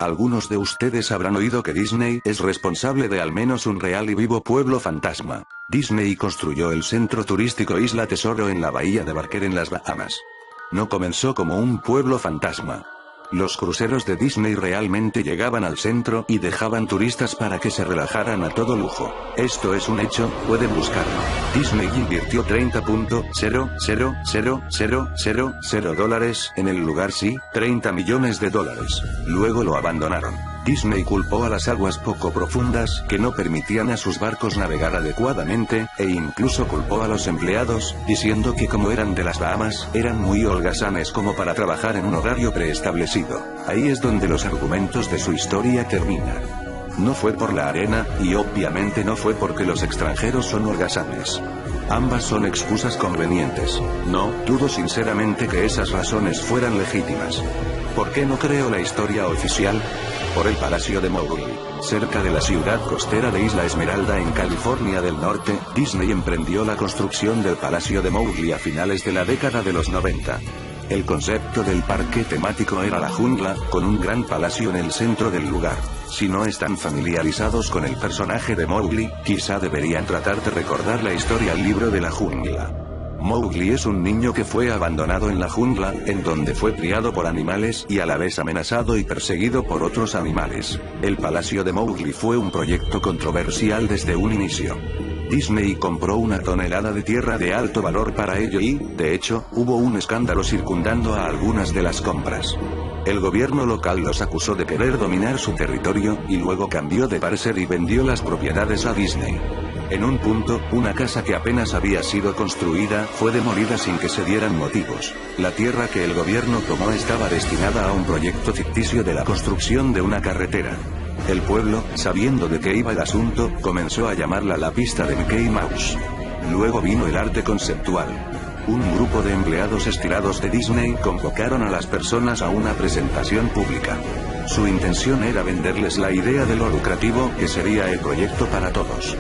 Algunos de ustedes habrán oído que Disney es responsable de al menos un real y vivo pueblo fantasma. Disney construyó el centro turístico Isla Tesoro en la bahía de Barker en las Bahamas. No comenzó como un pueblo fantasma. Los cruceros de Disney realmente llegaban al centro y dejaban turistas para que se relajaran a todo lujo. Esto es un hecho, pueden buscarlo. Disney invirtió $30.00000 en el lugar, sí, $30 millones. Luego lo abandonaron. Disney culpó a las aguas poco profundas, que no permitían a sus barcos navegar adecuadamente, e incluso culpó a los empleados, diciendo que como eran de las Bahamas, eran muy holgazanes como para trabajar en un horario preestablecido. Ahí es donde los argumentos de su historia terminan. No fue por la arena, y obviamente no fue porque los extranjeros son holgazanes. Ambas son excusas convenientes. No, dudo sinceramente que esas razones fueran legítimas. ¿Por qué no creo la historia oficial? Por el Palacio de Mowgli. Cerca de la ciudad costera de Isla Esmeralda en California del Norte, Disney emprendió la construcción del Palacio de Mowgli a finales de la década de los 90. El concepto del parque temático era la jungla, con un gran palacio en el centro del lugar. Si no están familiarizados con el personaje de Mowgli, quizá deberían tratar de recordar la historia al libro de la jungla. Mowgli es un niño que fue abandonado en la jungla, en donde fue criado por animales y a la vez amenazado y perseguido por otros animales. El Palacio de Mowgli fue un proyecto controversial desde un inicio. Disney compró 1 tonelada de tierra de alto valor para ello y, de hecho, hubo un escándalo circundando a algunas de las compras. El gobierno local los acusó de querer dominar su territorio, y luego cambió de parecer y vendió las propiedades a Disney. En un punto, una casa que apenas había sido construida fue demolida sin que se dieran motivos. La tierra que el gobierno tomó estaba destinada a un proyecto ficticio de la construcción de una carretera. El pueblo, sabiendo de qué iba el asunto, comenzó a llamarla la pista de Mickey Mouse. Luego vino el arte conceptual. Un grupo de empleados estirados de Disney convocaron a las personas a una presentación pública. Su intención era venderles la idea de lo lucrativo que sería el proyecto para todos.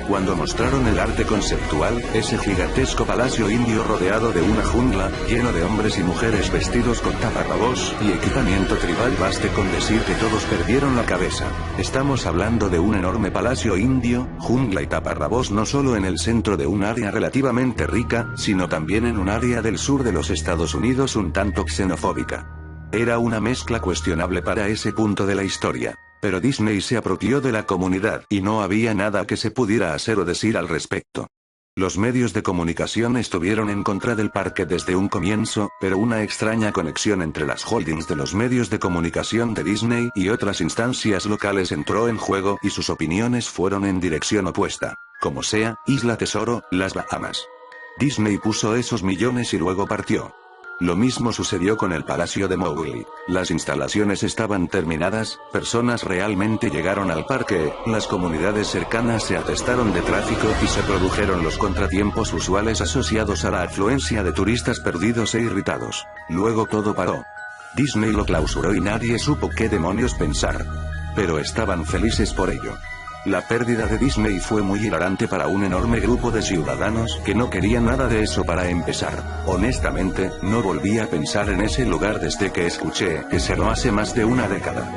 Cuando mostraron el arte conceptual, ese gigantesco palacio indio rodeado de una jungla, lleno de hombres y mujeres vestidos con taparrabos y equipamiento tribal, baste con decir que todos perdieron la cabeza. Estamos hablando de un enorme palacio indio, jungla y taparrabos no solo en el centro de un área relativamente rica, sino también en un área del sur de los Estados Unidos un tanto xenofóbica. Era una mezcla cuestionable para ese punto de la historia. Pero Disney se apropió de la comunidad y no había nada que se pudiera hacer o decir al respecto. Los medios de comunicación estuvieron en contra del parque desde un comienzo, pero una extraña conexión entre las holdings de los medios de comunicación de Disney y otras instancias locales entró en juego y sus opiniones fueron en dirección opuesta. Como sea, Isla Tesoro, las Bahamas. Disney puso esos millones y luego partió. Lo mismo sucedió con el Palacio de Mowgli. Las instalaciones estaban terminadas, personas realmente llegaron al parque, las comunidades cercanas se atestaron de tráfico y se produjeron los contratiempos usuales asociados a la afluencia de turistas perdidos e irritados. Luego todo paró. Disney lo clausuró y nadie supo qué demonios pensar. Pero estaban felices por ello. La pérdida de Disney fue muy hilarante para un enorme grupo de ciudadanos que no querían nada de eso para empezar. Honestamente, no volví a pensar en ese lugar desde que escuché que cerró hace más de una década.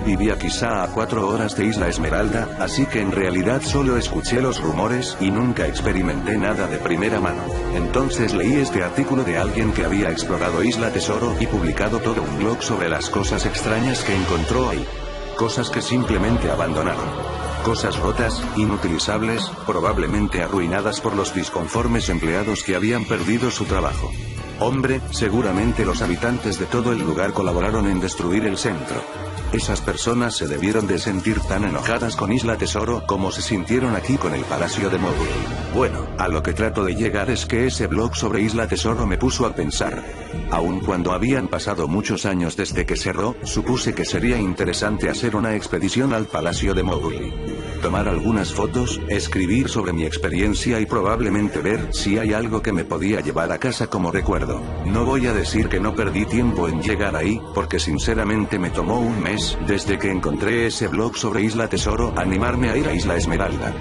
Vivía quizá a 4 horas de Isla Esmeralda, así que en realidad solo escuché los rumores y nunca experimenté nada de primera mano. Entonces leí este artículo de alguien que había explorado Isla Tesoro y publicado todo un blog sobre las cosas extrañas que encontró ahí. Cosas que simplemente abandonaron. Cosas rotas, inutilizables, probablemente arruinadas por los disconformes empleados que habían perdido su trabajo. Hombre, seguramente los habitantes de todo el lugar colaboraron en destruir el centro. Esas personas se debieron de sentir tan enojadas con Isla Tesoro como se sintieron aquí con el Palacio de Mowgli. Bueno, a lo que trato de llegar es que ese blog sobre Isla Tesoro me puso a pensar. Aun cuando habían pasado muchos años desde que cerró, supuse que sería interesante hacer una expedición al Palacio de Mowgli. Tomar algunas fotos, escribir sobre mi experiencia y probablemente ver si hay algo que me podía llevar a casa como recuerdo. No voy a decir que no perdí tiempo en llegar ahí, porque sinceramente me tomó un mes, desde que encontré ese blog sobre Isla Tesoro, animarme a ir a Isla Esmeralda.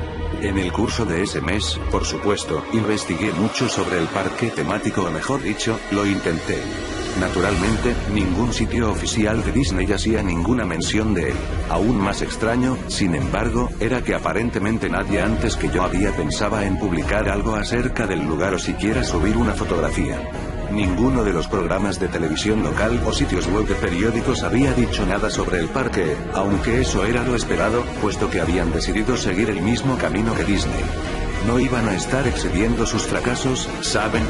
En el curso de ese mes, por supuesto, investigué mucho sobre el parque temático, o mejor dicho, lo intenté. Naturalmente, ningún sitio oficial de Disney hacía ninguna mención de él. Aún más extraño, sin embargo, era que aparentemente nadie antes que yo había pensado en publicar algo acerca del lugar o siquiera subir una fotografía. Ninguno de los programas de televisión local o sitios web de periódicos había dicho nada sobre el parque, aunque eso era lo esperado, puesto que habían decidido seguir el mismo camino que Disney. No iban a estar exhibiendo sus fracasos, ¿saben?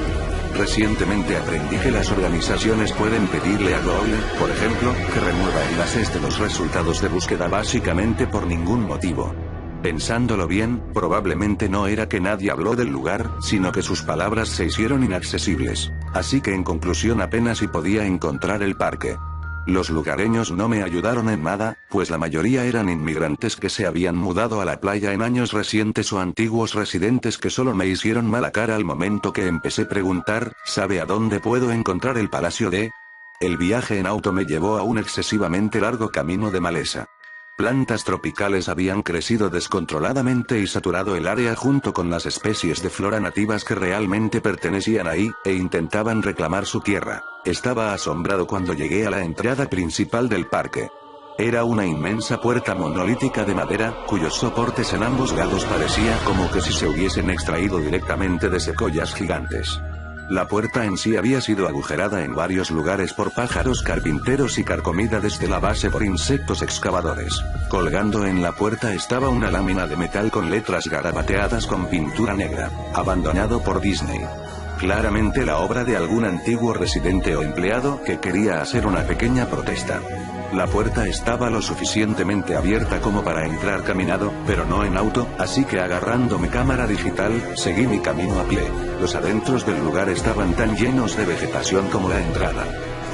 Recientemente aprendí que las organizaciones pueden pedirle a Google, por ejemplo, que remueva enlaces de los resultados de búsqueda básicamente por ningún motivo. Pensándolo bien, probablemente no era que nadie habló del lugar, sino que sus palabras se hicieron inaccesibles. Así que en conclusión apenas si podía encontrar el parque. Los lugareños no me ayudaron en nada, pues la mayoría eran inmigrantes que se habían mudado a la playa en años recientes o antiguos residentes que solo me hicieron mala cara al momento que empecé a preguntar, ¿sabe a dónde puedo encontrar el Palacio de? El viaje en auto me llevó a un excesivamente largo camino de maleza. Plantas tropicales habían crecido descontroladamente y saturado el área junto con las especies de flora nativas que realmente pertenecían ahí, e intentaban reclamar su tierra. Estaba asombrado cuando llegué a la entrada principal del parque. Era una inmensa puerta monolítica de madera, cuyos soportes en ambos lados parecía como que si se hubiesen extraído directamente de secoyas gigantes. La puerta en sí había sido agujerada en varios lugares por pájaros carpinteros y carcomida desde la base por insectos excavadores. Colgando en la puerta estaba una lámina de metal con letras garabateadas con pintura negra. Abandonado por Disney. Claramente la obra de algún antiguo residente o empleado que quería hacer una pequeña protesta. La puerta estaba lo suficientemente abierta como para entrar caminado, pero no en auto, así que agarrando mi cámara digital, seguí mi camino a pie. Los adentros del lugar estaban tan llenos de vegetación como la entrada.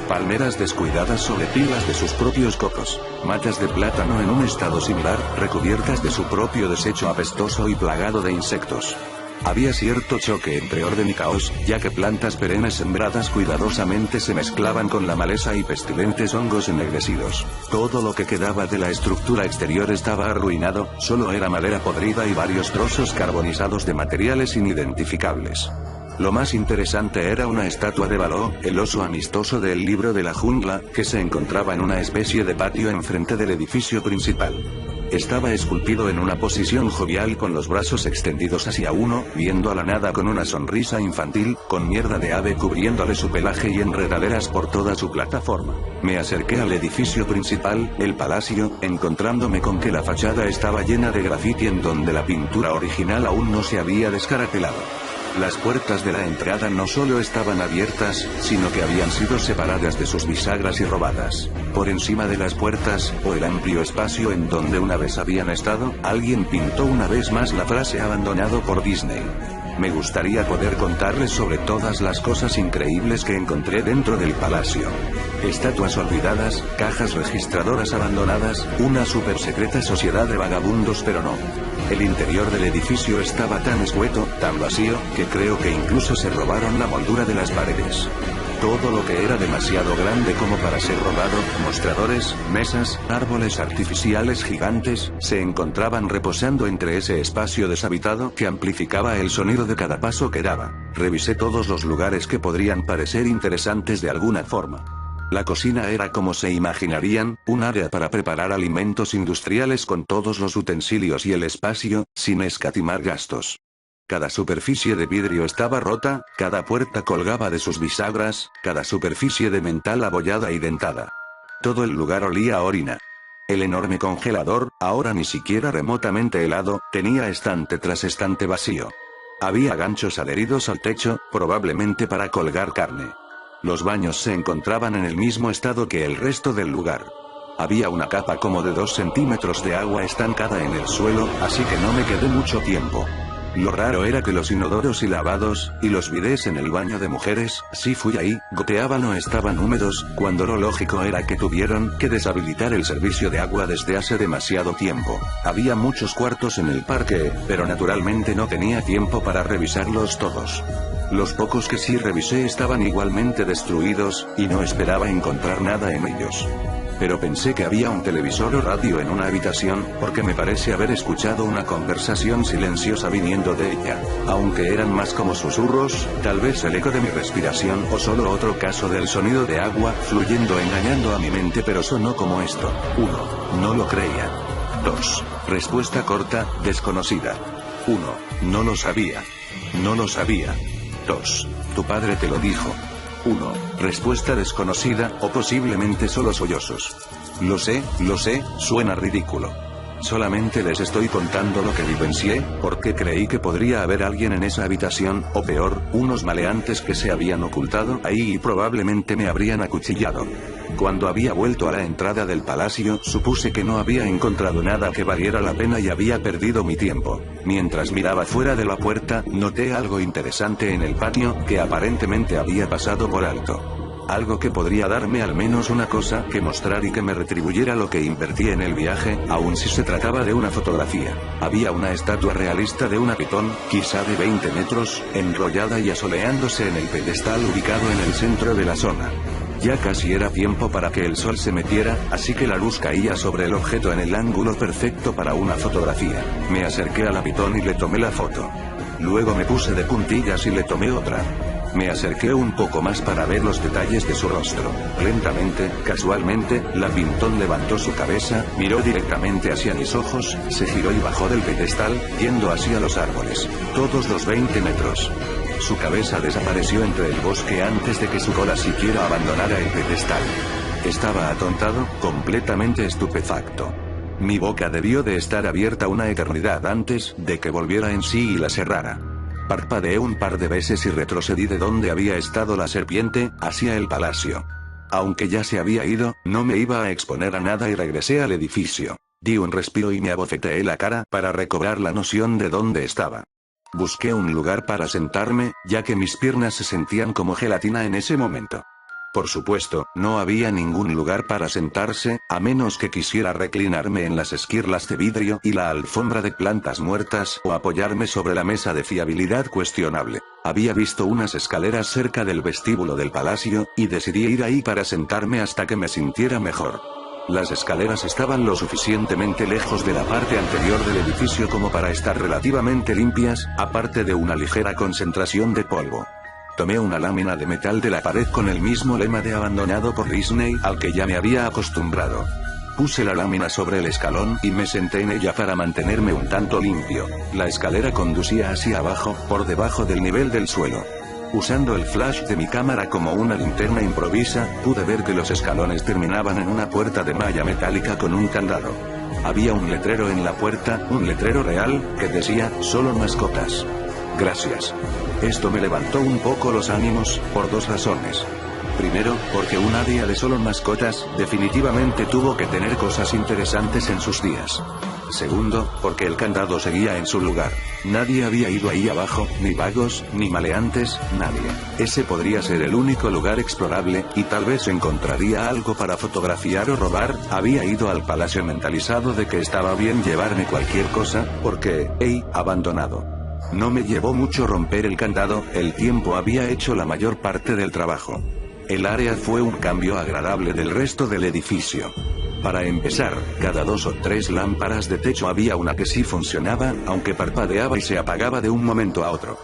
Palmeras descuidadas sobre pilas de sus propios cocos, matas de plátano en un estado similar, recubiertas de su propio desecho apestoso y plagado de insectos. Había cierto choque entre orden y caos, ya que plantas perennes sembradas cuidadosamente se mezclaban con la maleza y pestilentes hongos ennegrecidos. Todo lo que quedaba de la estructura exterior estaba arruinado, solo era madera podrida y varios trozos carbonizados de materiales inidentificables. Lo más interesante era una estatua de Baloo, el oso amistoso del libro de la jungla, que se encontraba en una especie de patio enfrente del edificio principal. Estaba esculpido en una posición jovial con los brazos extendidos hacia uno, viendo a la nada con una sonrisa infantil, con mierda de ave cubriéndole su pelaje y enredaderas por toda su plataforma. Me acerqué al edificio principal, el palacio, encontrándome con que la fachada estaba llena de grafiti en donde la pintura original aún no se había descarapelado. Las puertas de la entrada no solo estaban abiertas, sino que habían sido separadas de sus bisagras y robadas. Por encima de las puertas, o el amplio espacio en donde una vez habían estado, alguien pintó una vez más la frase "abandonado por Disney". Me gustaría poder contarles sobre todas las cosas increíbles que encontré dentro del palacio. Estatuas olvidadas, cajas registradoras abandonadas, una super secreta sociedad de vagabundos, pero no. El interior del edificio estaba tan escueto, tan vacío, que creo que incluso se robaron la moldura de las paredes. Todo lo que era demasiado grande como para ser robado, mostradores, mesas, árboles artificiales gigantes, se encontraban reposando entre ese espacio deshabitado que amplificaba el sonido de cada paso que daba. Revisé todos los lugares que podrían parecer interesantes de alguna forma. La cocina era, como se imaginarían, un área para preparar alimentos industriales con todos los utensilios y el espacio, sin escatimar gastos. Cada superficie de vidrio estaba rota, cada puerta colgaba de sus bisagras, cada superficie de metal abollada y dentada. Todo el lugar olía a orina. El enorme congelador, ahora ni siquiera remotamente helado, tenía estante tras estante vacío. Había ganchos adheridos al techo, probablemente para colgar carne. Los baños se encontraban en el mismo estado que el resto del lugar. Había una capa como de 2 centímetros de agua estancada en el suelo, así que no me quedé mucho tiempo. Lo raro era que los inodoros y lavados, y los bidés en el baño de mujeres, si fui ahí, goteaban o estaban húmedos, cuando lo lógico era que tuvieron que deshabilitar el servicio de agua desde hace demasiado tiempo. Había muchos cuartos en el parque, pero naturalmente no tenía tiempo para revisarlos todos. Los pocos que sí revisé estaban igualmente destruidos, y no esperaba encontrar nada en ellos. pero pensé que había un televisor o radio en una habitación, porque me parece haber escuchado una conversación silenciosa viniendo de ella. Aunque eran más como susurros, tal vez el eco de mi respiración o solo otro caso del sonido de agua fluyendo engañando a mi mente, pero sonó como esto. 1. No lo creía. 2. Respuesta corta, desconocida. 1. No lo sabía. No lo sabía. 2. Tu padre te lo dijo. 1. Respuesta desconocida, o posiblemente solo sollozos. Lo sé, suena ridículo. Solamente les estoy contando lo que vivencié, porque creí que podría haber alguien en esa habitación, o peor, unos maleantes que se habían ocultado ahí y probablemente me habrían acuchillado. Cuando había vuelto a la entrada del palacio, supuse que no había encontrado nada que valiera la pena y había perdido mi tiempo. Mientras miraba fuera de la puerta, noté algo interesante en el patio, que aparentemente había pasado por alto. Algo que podría darme al menos una cosa que mostrar y que me retribuyera lo que invertí en el viaje, aun si se trataba de una fotografía. Había una estatua realista de una pitón, quizá de 20 metros, enrollada y asoleándose en el pedestal ubicado en el centro de la zona. Ya casi era tiempo para que el sol se metiera, así que la luz caía sobre el objeto en el ángulo perfecto para una fotografía. Me acerqué a la pitón y le tomé la foto. Luego me puse de puntillas y le tomé otra. Me acerqué un poco más para ver los detalles de su rostro. Lentamente, casualmente, la pitón levantó su cabeza, miró directamente hacia mis ojos, se giró y bajó del pedestal, yendo hacia los árboles. Todos los 20 metros. Su cabeza desapareció entre el bosque antes de que su cola siquiera abandonara el pedestal. Estaba atontado, completamente estupefacto. Mi boca debió de estar abierta una eternidad antes de que volviera en sí y la cerrara. Parpadeé un par de veces y retrocedí de donde había estado la serpiente, hacia el palacio. Aunque ya se había ido, no me iba a exponer a nada y regresé al edificio. Di un respiro y me abofeteé la cara para recobrar la noción de dónde estaba. Busqué un lugar para sentarme, ya que mis piernas se sentían como gelatina en ese momento. Por supuesto, no había ningún lugar para sentarse, a menos que quisiera reclinarme en las esquirlas de vidrio y la alfombra de plantas muertas o apoyarme sobre la mesa de fiabilidad cuestionable. Había visto unas escaleras cerca del vestíbulo del palacio, y decidí ir ahí para sentarme hasta que me sintiera mejor. Las escaleras estaban lo suficientemente lejos de la parte anterior del edificio como para estar relativamente limpias, aparte de una ligera concentración de polvo. Tomé una lámina de metal de la pared con el mismo lema de abandonado por Disney al que ya me había acostumbrado. Puse la lámina sobre el escalón y me senté en ella para mantenerme un tanto limpio. La escalera conducía hacia abajo, por debajo del nivel del suelo. Usando el flash de mi cámara como una linterna improvisa, pude ver que los escalones terminaban en una puerta de malla metálica con un candado. Había un letrero en la puerta, un letrero real, que decía, "Solo mascotas". Gracias. Esto me levantó un poco los ánimos, por dos razones. Primero, porque un área de solo mascotas, definitivamente tuvo que tener cosas interesantes en sus días. Segundo, porque el candado seguía en su lugar. Nadie había ido ahí abajo, ni vagos, ni maleantes, nadie. Ese podría ser el único lugar explorable, y tal vez encontraría algo para fotografiar o robar. Había ido al palacio mentalizado de que estaba bien llevarme cualquier cosa, porque, abandonado. No me llevó mucho romper el candado, el tiempo había hecho la mayor parte del trabajo. El área fue un cambio agradable del resto del edificio. Para empezar, cada 2 o 3 lámparas de techo había una que sí funcionaba, aunque parpadeaba y se apagaba de un momento a otro.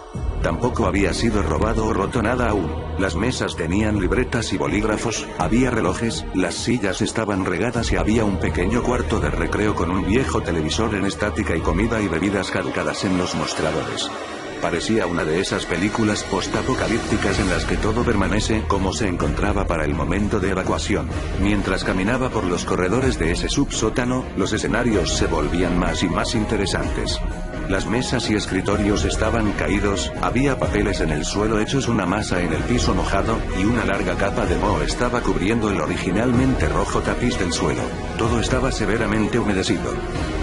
Tampoco había sido robado o roto nada aún. Las mesas tenían libretas y bolígrafos, había relojes, las sillas estaban regadas y había un pequeño cuarto de recreo con un viejo televisor en estática y comida y bebidas caducadas en los mostradores. Parecía una de esas películas post-apocalípticas en las que todo permanece como se encontraba para el momento de evacuación. Mientras caminaba por los corredores de ese subsótano, los escenarios se volvían más y más interesantes. Las mesas y escritorios estaban caídos, había papeles en el suelo hechos una masa en el piso mojado, y una larga capa de moho estaba cubriendo el originalmente rojo tapiz del suelo. Todo estaba severamente humedecido.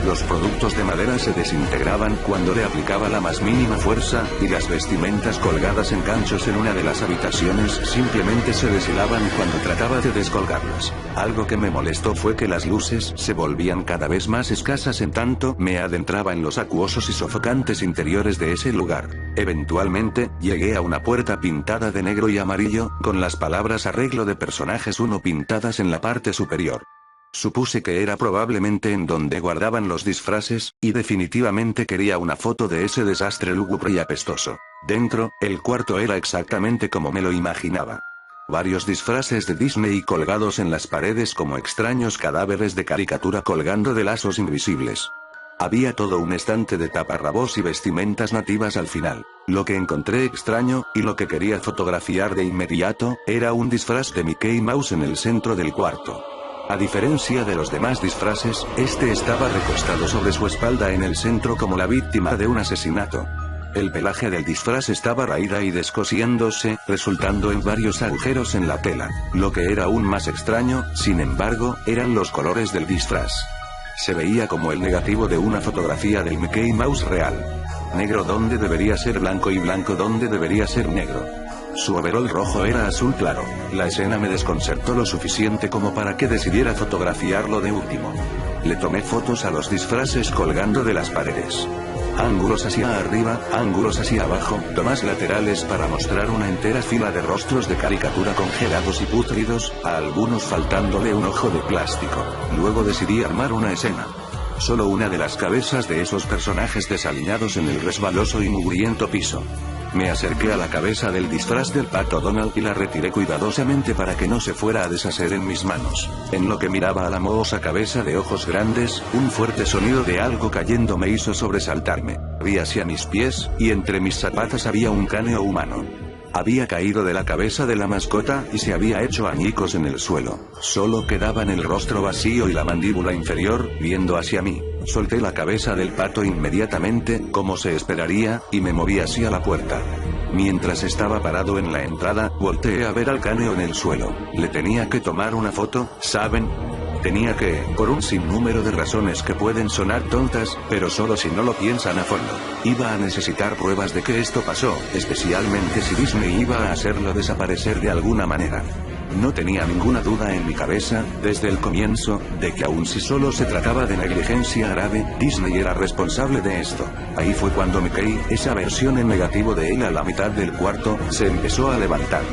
Los productos de madera se desintegraban cuando le aplicaba la más mínima fuerza, y las vestimentas colgadas en ganchos en una de las habitaciones simplemente se deshilaban cuando trataba de descolgarlas. Algo que me molestó fue que las luces se volvían cada vez más escasas en tanto me adentraba en los acuosos y sofocantes interiores de ese lugar. Eventualmente, llegué a una puerta pintada de negro y amarillo, con las palabras "Arreglo de personajes 1" pintadas en la parte superior. Supuse que era probablemente en donde guardaban los disfraces, y definitivamente quería una foto de ese desastre lúgubre y apestoso. Dentro, el cuarto era exactamente como me lo imaginaba. Varios disfraces de Disney colgados en las paredes como extraños cadáveres de caricatura colgando de lazos invisibles. Había todo un estante de taparrabos y vestimentas nativas al final. Lo que encontré extraño, y lo que quería fotografiar de inmediato, era un disfraz de Mickey Mouse en el centro del cuarto. A diferencia de los demás disfraces, este estaba recostado sobre su espalda en el centro como la víctima de un asesinato. El pelaje del disfraz estaba raída y descosiéndose, resultando en varios agujeros en la tela. Lo que era aún más extraño, sin embargo, eran los colores del disfraz. Se veía como el negativo de una fotografía del Mickey Mouse real. Negro donde debería ser blanco y blanco donde debería ser negro. Su overol rojo era azul claro. La escena me desconcertó lo suficiente como para que decidiera fotografiarlo de último. Le tomé fotos a los disfraces colgando de las paredes. Ángulos hacia arriba, ángulos hacia abajo, tomas laterales para mostrar una entera fila de rostros de caricatura congelados y pútridos, a algunos faltándole un ojo de plástico. Luego decidí armar una escena. Solo una de las cabezas de esos personajes desaliñados en el resbaloso y mugriento piso. Me acerqué a la cabeza del disfraz del Pato Donald y la retiré cuidadosamente para que no se fuera a deshacer en mis manos. En lo que miraba a la mohosa cabeza de ojos grandes, un fuerte sonido de algo cayendo me hizo sobresaltarme. Vi hacia mis pies, y entre mis zapatas había un cráneo humano. Había caído de la cabeza de la mascota y se había hecho añicos en el suelo. Solo quedaban el rostro vacío y la mandíbula inferior, viendo hacia mí. Solté la cabeza del pato inmediatamente, como se esperaría, y me moví hacia la puerta. Mientras estaba parado en la entrada, volteé a ver al cráneo en el suelo. Le tenía que tomar una foto, ¿saben? Tenía que, por un sinnúmero de razones que pueden sonar tontas, pero solo si no lo piensan a fondo. Iba a necesitar pruebas de que esto pasó, especialmente si Disney iba a hacerlo desaparecer de alguna manera. No tenía ninguna duda en mi cabeza, desde el comienzo, de que aun si solo se trataba de negligencia grave, Disney era responsable de esto. Ahí fue cuando Mickey, esa versión en negativo de él a la mitad del cuarto, se empezó a levantar.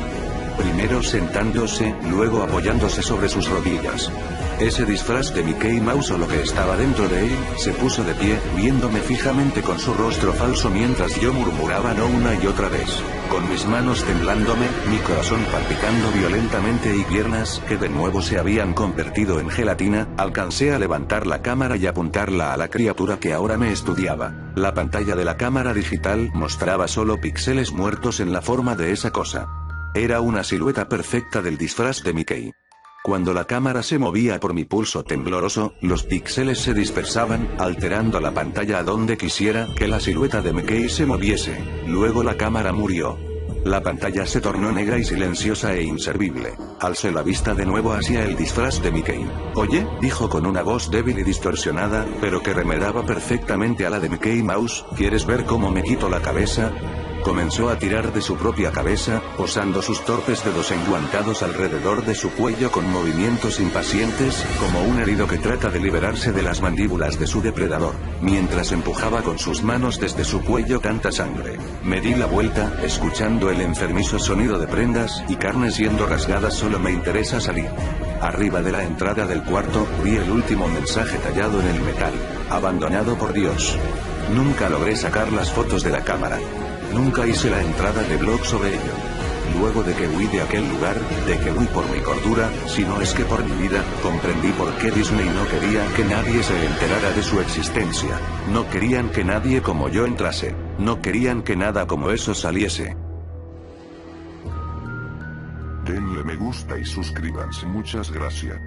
Primero sentándose, luego apoyándose sobre sus rodillas. Ese disfraz de Mickey Mouse o lo que estaba dentro de él, se puso de pie, viéndome fijamente con su rostro falso mientras yo murmuraba no una y otra vez. Con mis manos temblándome, mi corazón palpitando violentamente y piernas que de nuevo se habían convertido en gelatina, alcancé a levantar la cámara y apuntarla a la criatura que ahora me estudiaba. La pantalla de la cámara digital mostraba solo píxeles muertos en la forma de esa cosa. Era una silueta perfecta del disfraz de Mickey. Cuando la cámara se movía por mi pulso tembloroso, los píxeles se dispersaban, alterando la pantalla a donde quisiera que la silueta de Mickey se moviese. Luego la cámara murió. La pantalla se tornó negra y silenciosa e inservible. Alcé la vista de nuevo hacia el disfraz de Mickey. «Oye», dijo con una voz débil y distorsionada, pero que remedaba perfectamente a la de Mickey Mouse, «¿quieres ver cómo me quito la cabeza?» Comenzó a tirar de su propia cabeza, posando sus torpes dedos enguantados alrededor de su cuello con movimientos impacientes, como un herido que trata de liberarse de las mandíbulas de su depredador, mientras empujaba con sus manos desde su cuello tanta sangre. Me di la vuelta, escuchando el enfermizo sonido de prendas y carne siendo rasgadas. Solo me interesa salir. Arriba de la entrada del cuarto, vi el último mensaje tallado en el metal. Abandonado por Dios. Nunca logré sacar las fotos de la cámara. Nunca hice la entrada de blog sobre ello. Luego de que huí de aquel lugar, de que huí por mi cordura, si no es que por mi vida, comprendí por qué Disney no quería que nadie se enterara de su existencia. No querían que nadie como yo entrase. No querían que nada como eso saliese. Denle me gusta y suscríbanse. Muchas gracias.